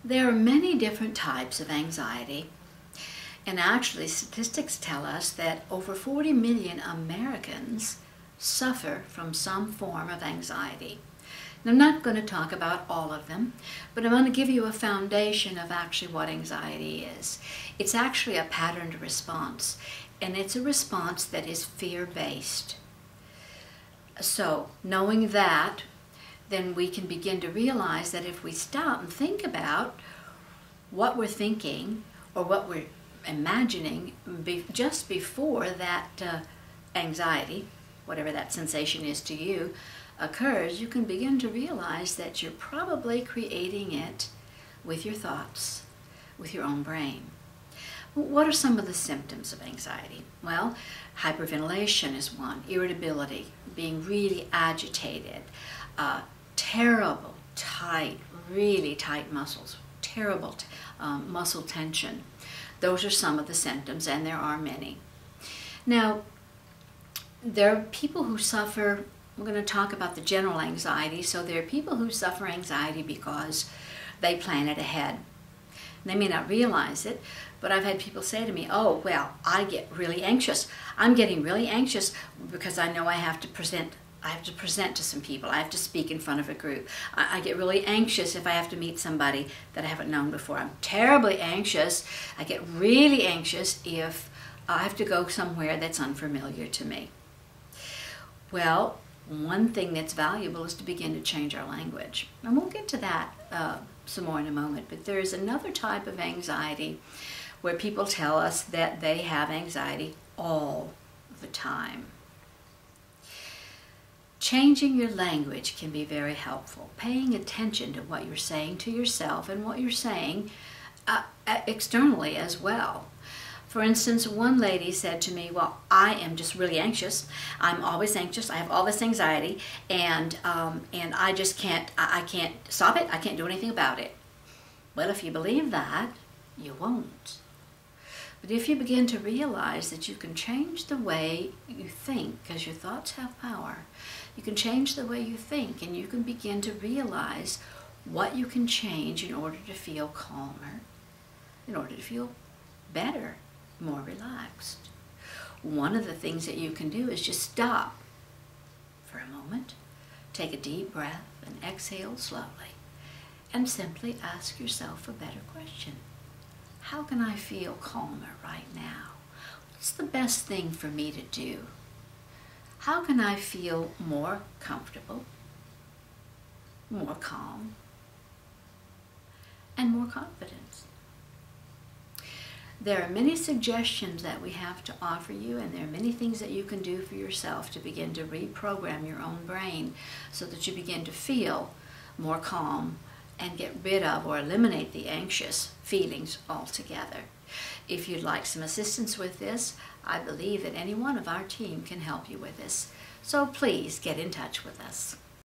There are many different types of anxiety, and actually statistics tell us that over 40 million Americans suffer from some form of anxiety. Now, I'm not going to talk about all of them, but I'm going to give you a foundation of actually what anxiety is. It's actually a patterned response, and it's a response that is fear-based. So, knowing that, then we can begin to realize that if we stop and think about what we're thinking or what we're imagining just before that anxiety, whatever that sensation is to you, occurs, you can begin to realize that you're probably creating it with your thoughts, with your own brain. What are some of the symptoms of anxiety? Well, hyperventilation is one, irritability, being really agitated, terrible, tight, really tight muscles, terrible muscle tension. Those are some of the symptoms, and there are many. Now, there are people who suffer, we're going to talk about the general anxiety, so there are people who suffer anxiety because they plan it ahead. They may not realize it, but I've had people say to me, oh, well, I get really anxious. I'm getting really anxious because I know I have to present to some people. I have to speak in front of a group. I get really anxious if I have to meet somebody that I haven't known before. I'm terribly anxious. I get really anxious if I have to go somewhere that's unfamiliar to me. Well, one thing that's valuable is to begin to change our language. And we'll get to that some more in a moment. But there is another type of anxiety where people tell us that they have anxiety all the time. Changing your language can be very helpful. Paying attention to what you're saying to yourself and what you're saying externally as well. For instance, one lady said to me, well, I am just really anxious. I'm always anxious. I have all this anxiety, and I just can't stop it. I can't do anything about it. Well, if you believe that, you won't. But if you begin to realize that you can change the way you think, because your thoughts have power, you can change the way you think, and you can begin to realize what you can change in order to feel calmer, in order to feel better, more relaxed. One of the things that you can do is just stop for a moment, take a deep breath, and exhale slowly, and simply ask yourself a better question. How can I feel calmer right now? What's the best thing for me to do? How can I feel more comfortable, more calm, and more confident? There are many suggestions that we have to offer you, and there are many things that you can do for yourself to begin to reprogram your own brain so that you begin to feel more calm and get rid of or eliminate the anxious feelings altogether. If you'd like some assistance with this, I believe that any one of our team can help you with this. So please get in touch with us.